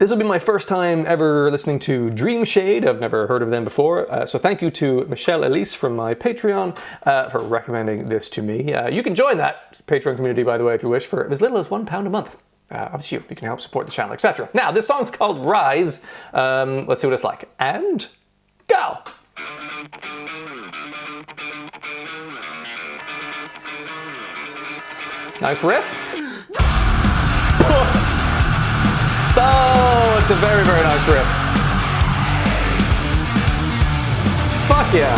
This will be my first time ever listening to DREAMSHADE. I've never heard of them before. So thank you to Michelle Elise from my Patreon for recommending this to me. You can join that Patreon community, by the way, if you wish, for as little as £1 a month. Up to you. You can help support the channel, etc. Now, this song's called Rise. Let's see what it's like. And go! Nice riff. Oh, it's a very, very nice riff. Fuck yeah.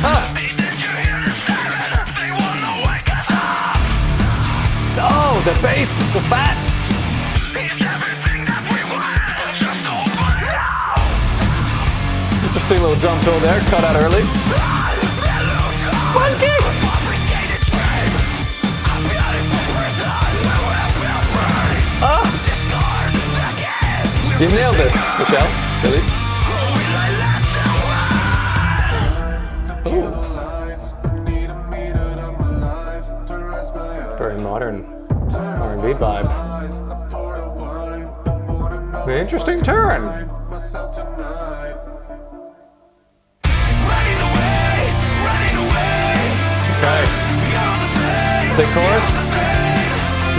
Huh. Oh, the bass is so fat. Interesting little drum fill there, cut out early. Funky! You nailed this, Michelle. Really? Ooh. Very modern R&B vibe. An interesting turn. Okay. The chorus.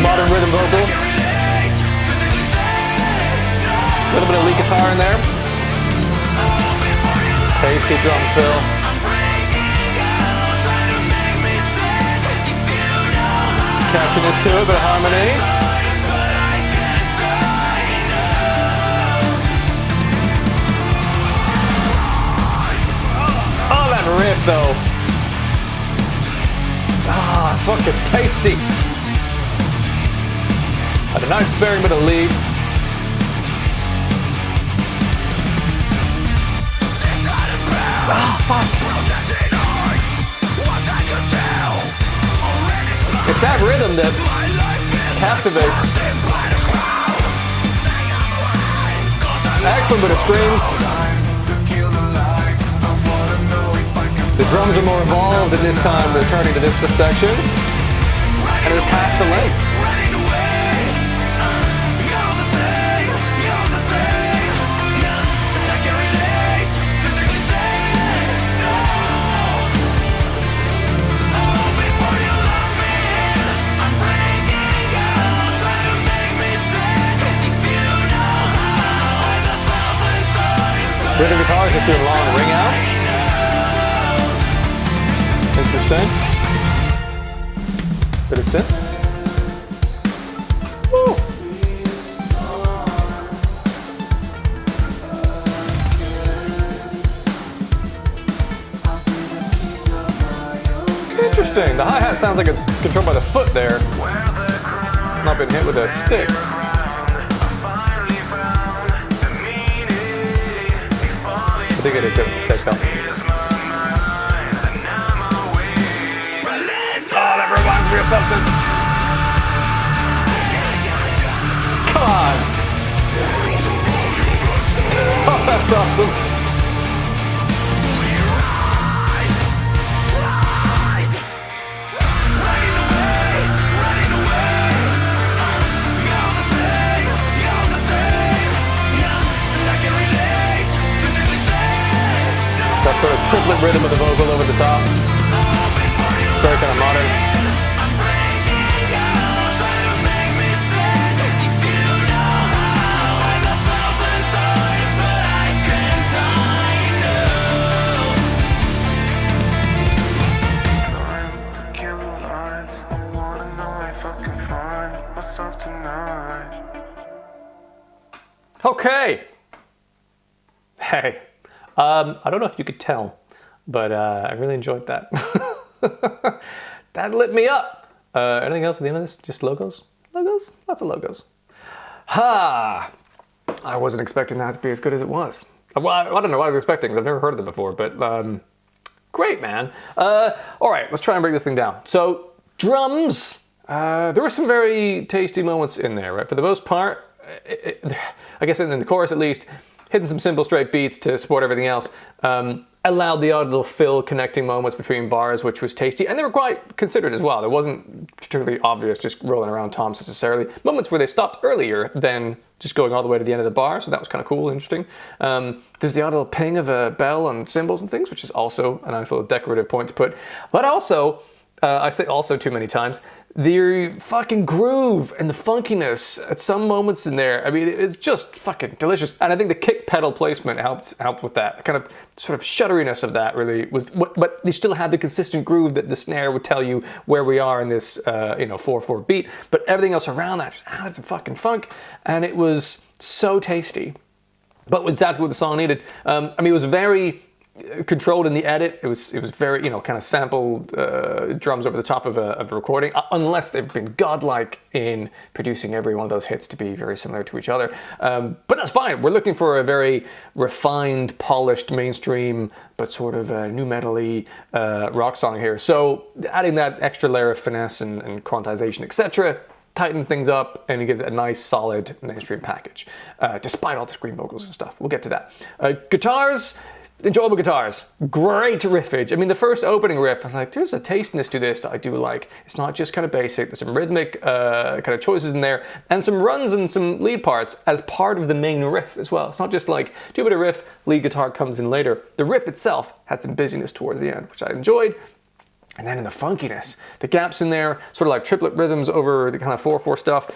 Modern rhythm vocal. A little bit of lead guitar in there. Tasty drum fill. Catchiness to it, bit of harmony. Oh, that riff though. Ah, fucking tasty. Had a nice sparing bit of lead. Oh, fuck. It's that rhythm that captivates. Excellent bit of screams. The drums are more involved in this time, returning to this section. And it's half the length. Rhythm guitar is just doing long ring outs. Interesting. Bit of synth. Woo. Interesting. The hi-hat sounds like it's controlled by the foot there. Not been hit with a stick. I think it is a mistake though. Oh, that reminds me of something. Come on. Oh, that's awesome. That sort of triplet rhythm of the vocal over the top. Very kind of modern. Okay. Hey. I don't know if you could tell, but I really enjoyed that. That lit me up. Anything else at the end of this? Just logos? Logos? Lots of logos. Ha! I wasn't expecting that to be as good as it was. Well, I don't know what I was expecting because I've never heard of them before, but great, man. All right, let's try and break this thing down. So, drums. There were some very tasty moments in there, right? For the most part, I guess in the chorus at least, hitting some simple straight beats to support everything else. allowed the odd little fill connecting moments between bars, which was tasty, and they were quite considered as well. There wasn't particularly obvious just rolling around toms necessarily. Moments where they stopped earlier than just going all the way to the end of the bar, so that was kind of cool, interesting. There's the odd little ping of a bell and cymbals and things, which is also a nice little decorative point to put. But also, I say also too many times, the fucking groove and the funkiness at some moments in there, I mean, it's just fucking delicious. And I think the kick pedal placement helped with that. The kind of sort of shudderiness of that really was, but they still had the consistent groove that the snare would tell you where we are in this, 4/4 beat. But everything else around that just added some fucking funk, and it was so tasty. But was exactly what the song needed. I mean, it was very controlled in the edit. It was very, kind of sampled drums over the top of a recording, unless they've been godlike in producing every one of those hits to be very similar to each other. But that's fine. We're looking for a very refined, polished, mainstream, but sort of new metal-y rock song here. So adding that extra layer of finesse and quantization, etc., tightens things up, and it gives it a nice, solid mainstream package, despite all the scream vocals and stuff. We'll get to that. Guitars. Enjoyable guitars, great riffage. I mean, the first opening riff, I was like, there's a tastiness to this that I do like. It's not just kind of basic, there's some rhythmic kind of choices in there, and some runs and some lead parts as part of the main riff as well. It's not just like, do a bit of riff, lead guitar comes in later. The riff itself had some busyness towards the end, which I enjoyed. And then in the funkiness, the gaps in there, sort of like triplet rhythms over the kind of 4/4 stuff.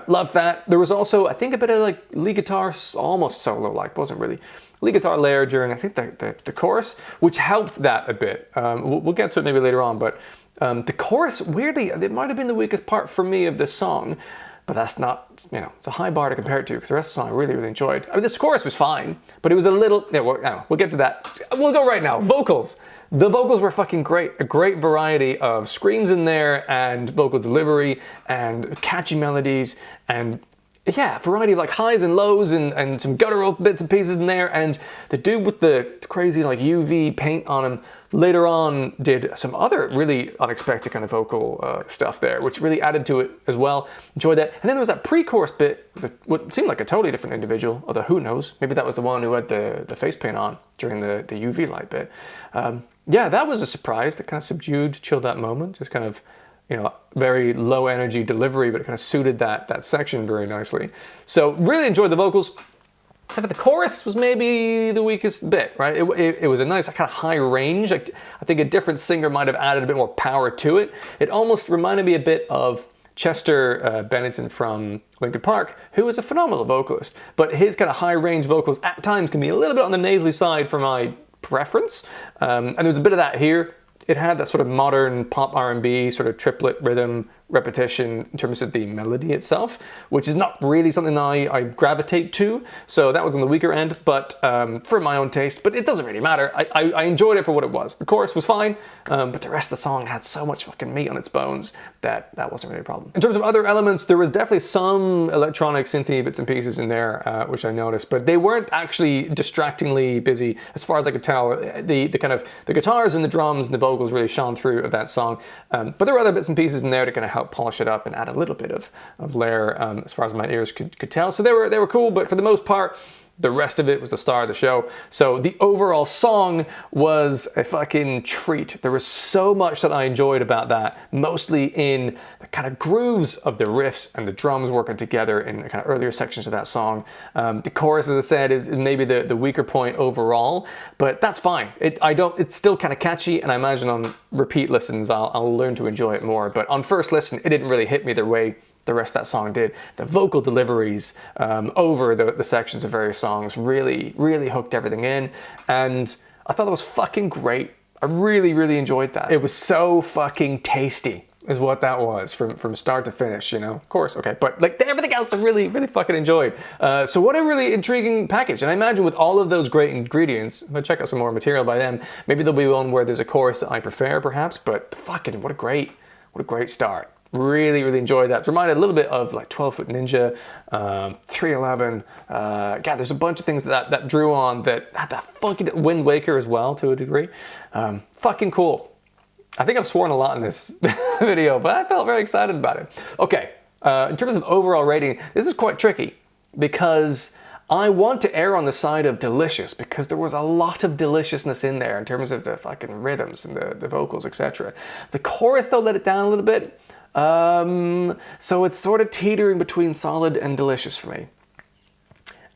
Loved that. There was also, I think, a bit of like lead guitar, almost solo-like, wasn't really. Lead guitar layer during, I think, the chorus, which helped that a bit. We'll get to it maybe later on, but the chorus, weirdly, it might have been the weakest part for me of this song, but that's not, it's a high bar to compare it to, because the rest of the song I really, really enjoyed. I mean, this chorus was fine, but it was a little, we'll get to that. We'll go right now. Vocals. The vocals were fucking great. A great variety of screams in there, and vocal delivery, and catchy melodies, and yeah, variety of like highs and lows and some guttural bits and pieces in there. And the dude with the crazy like UV paint on him later on did some other really unexpected kind of vocal stuff there, which really added to it as well. Enjoyed that. And then there was that pre-chorus bit with what seemed like a totally different individual, although who knows? Maybe that was the one who had the face paint on during the UV light bit. Yeah, that was a surprise. That kind of subdued, chilled that moment. Just kind of, very low energy delivery, but it kind of suited that section very nicely. So really enjoyed the vocals. Except for the chorus was maybe the weakest bit, right? It was a nice kind of high range. I think a different singer might have added a bit more power to it. It almost reminded me a bit of Chester Bennington from Linkin Park, who is a phenomenal vocalist, but his kind of high range vocals at times can be a little bit on the nasally side for my preference. And there was a bit of that here. It had that sort of modern pop R&B sort of triplet rhythm repetition in terms of the melody itself, which is not really something that I gravitate to. So that was on the weaker end, but for my own taste. But it doesn't really matter. I enjoyed it for what it was. The chorus was fine, but the rest of the song had so much fucking meat on its bones that wasn't really a problem. In terms of other elements, there was definitely some electronic synthy bits and pieces in there, which I noticed, but they weren't actually distractingly busy as far as I could tell. The kind of the guitars and the drums and the vocals really shone through of that song, but there were other bits and pieces in there to kind of help polish it up and add a little bit of layer as far as my ears could tell. So they were cool, but for the most part, the rest of it was the star of the show. So the overall song was a fucking treat. There was so much that I enjoyed about that, mostly in the kind of grooves of the riffs and the drums working together in the kind of earlier sections of that song. The chorus, as I said, is maybe the weaker point overall, but that's fine. It's still kind of catchy, and I imagine on repeat listens, I'll learn to enjoy it more. But on first listen, it didn't really hit me the way the rest of that song did. The vocal deliveries over the sections of various songs really, really hooked everything in, and I thought that was fucking great. I really, really enjoyed that. It was so fucking tasty, is what that was from start to finish, Of course, okay, but like everything else I really, really fucking enjoyed. So what a really intriguing package, and I imagine with all of those great ingredients, I'm gonna check out some more material by them. Maybe there'll be one where there's a chorus that I prefer, perhaps, but fucking what a great start. Really, really enjoyed that. It's reminded a little bit of like 12 Foot Ninja, 311. God, there's a bunch of things that drew on that had that funky Wind Waker as well to a degree. Fucking cool. I think I've sworn a lot in this video, but I felt very excited about it. Okay, in terms of overall rating, this is quite tricky because I want to err on the side of delicious because there was a lot of deliciousness in there in terms of the fucking rhythms and the vocals, etc. The chorus, though, let it down a little bit. So it's sort of teetering between solid and delicious for me.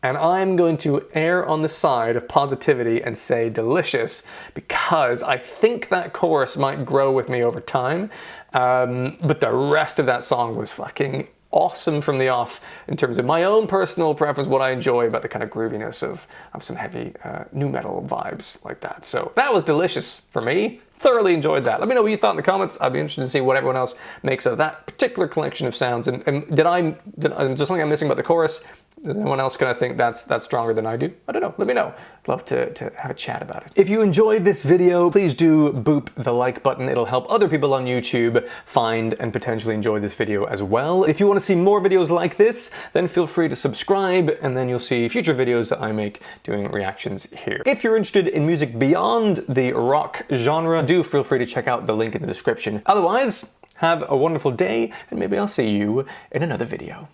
And I'm going to err on the side of positivity and say delicious because I think that chorus might grow with me over time. But the rest of that song was fucking awesome from the off in terms of my own personal preference, what I enjoy about the kind of grooviness of some heavy nu metal vibes like that. So that was delicious for me. Thoroughly enjoyed that. Let me know what you thought in the comments. I'd be interested to see what everyone else makes of that particular collection of sounds. And is there something I'm missing about the chorus? Does anyone else kind of think that's stronger than I do? I don't know. Let me know. I'd love to have a chat about it. If you enjoyed this video, please do boop the like button. It'll help other people on YouTube find and potentially enjoy this video as well. If you want to see more videos like this, then feel free to subscribe, and then you'll see future videos that I make doing reactions here. If you're interested in music beyond the rock genre, do feel free to check out the link in the description. Otherwise, have a wonderful day, and maybe I'll see you in another video.